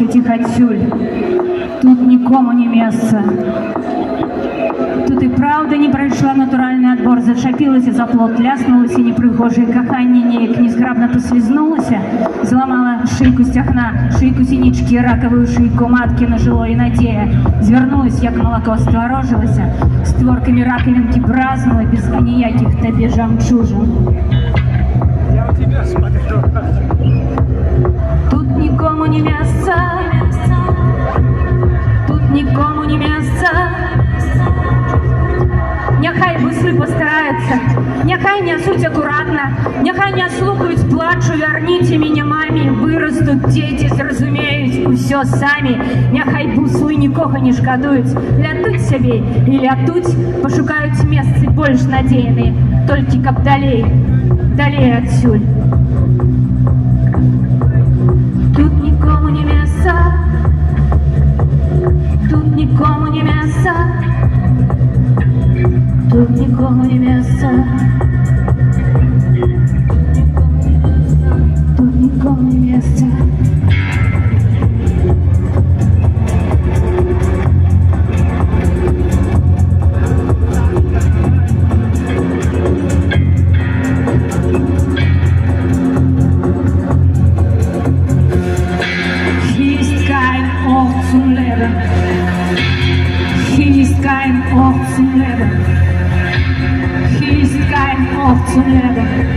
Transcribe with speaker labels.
Speaker 1: этих отсюль. Тут нікому не месца. Тут і правда не пройшла натуральний отбор, зачапілася за плот, ляснулася непригожее кохання, неяк незграбно послизнулася, зламала шийку стягна, шийку синички, раковую шийку матки нажило і надея, звернулась, як молоко, створожилася, створками раковинки бразнула, без ніяких тобі жемчужин.
Speaker 2: Я у тебя смотрю.
Speaker 1: Тут нікому не месца, тут нікому не месца. Няхай бусли постараються, няхай нясуть акуратно, няхай не слухають плачу, верніте мене мамі, виростуть діти, зрозуміють усьо самі, няхай бусли нікого не шкодують, лятуть собі і лятуть, пошукають месцы больш надійні, тільки каб далей, далей отсюль. Тут нікому не месца, тут нікому не месца. Тут нікому не месца. Тут нікому не месца. Hier ist kein Ort zum Leben. Hier ist kein Ort zum Leben. Hier ist kein Ort zum Leben.